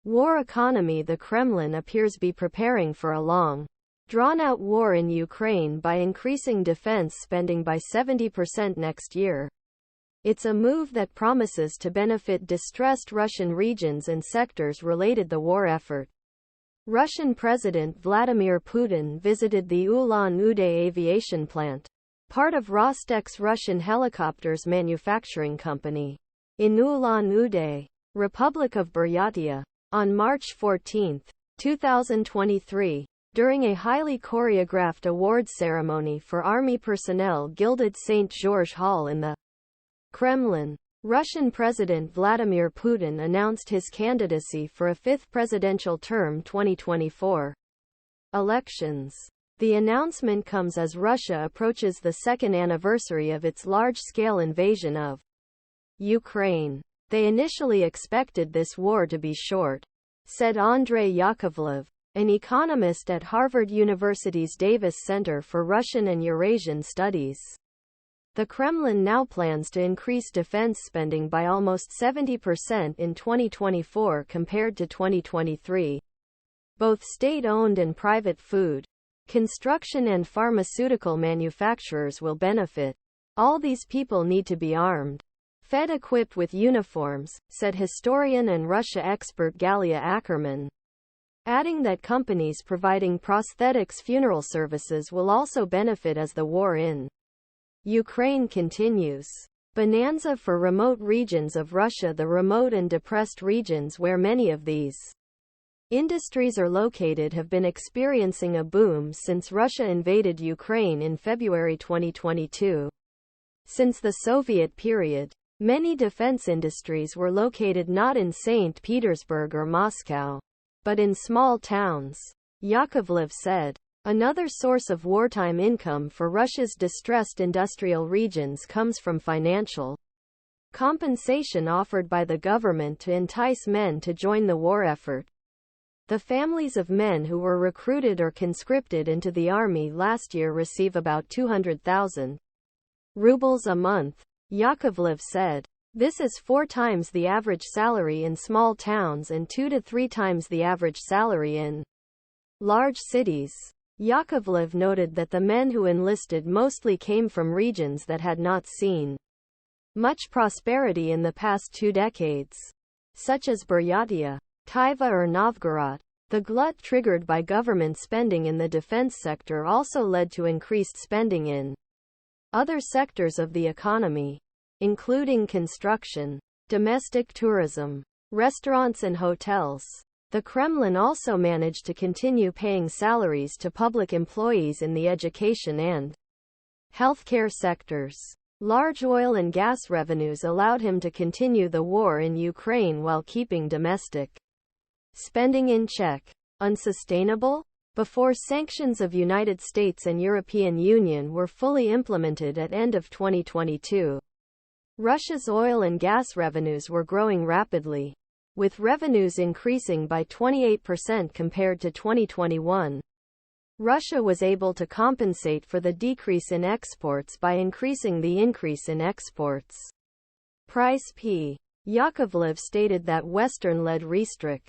War economy. The Kremlin appears to be preparing for a long, drawn-out war in Ukraine by increasing defense spending by 70% next year. It's a move that promises to benefit distressed Russian regions and sectors related to the war effort. Russian President Vladimir Putin visited the Ulan-Ude Aviation Plant, part of Rostec's Russian helicopters manufacturing company, in Ulan-Ude, Republic of Buryatia, on March 14, 2023, during a highly choreographed awards ceremony for army personnel gilded St. George Hall in the Kremlin. Russian President Vladimir Putin announced his candidacy for a fifth presidential term 2024 elections. The announcement comes as Russia approaches the second anniversary of its large-scale invasion of Ukraine. They initially expected this war to be short, said Andrei Yakovlev, an economist at Harvard University's Davis Center for Russian and Eurasian Studies. The Kremlin now plans to increase defense spending by almost 70% in 2024 compared to 2023. Both state-owned and private food, construction and pharmaceutical manufacturers will benefit. All these people need to be armed, fed, equipped with uniforms, said historian and Russia expert Galia Ackerman, adding that companies providing prosthetics funeral services will also benefit as the war in Ukraine continues. Bonanza for remote regions of Russia. The remote and depressed regions where many of these industries are located have been experiencing a boom since Russia invaded Ukraine in February 2022. Since the Soviet period, many defense industries were located not in St. Petersburg or Moscow, but in small towns, Yakovlev said. Another source of wartime income for Russia's distressed industrial regions comes from financial compensation offered by the government to entice men to join the war effort. The families of men who were recruited or conscripted into the army last year receive about 200,000 rubles a month, Yakovlev said. This is 4 times the average salary in small towns and 2 to 3 times the average salary in large cities. Yakovlev noted that the men who enlisted mostly came from regions that had not seen much prosperity in the past 2 decades, such as Buryatia, Tyva or Novgorod. The glut triggered by government spending in the defense sector also led to increased spending in other sectors of the economy, including construction, domestic tourism, restaurants and hotels. The Kremlin also managed to continue paying salaries to public employees in the education and healthcare sectors. Large oil and gas revenues allowed him to continue the war in Ukraine while keeping domestic spending in check. Unsustainable? Before sanctions of United States and European Union were fully implemented at end of 2022, Russia's oil and gas revenues were growing rapidly, with revenues increasing by 28% compared to 2021. Russia was able to compensate for the decrease in exports by increasing the increase in exports. Price P. Yakovlev stated that Western-led Rostec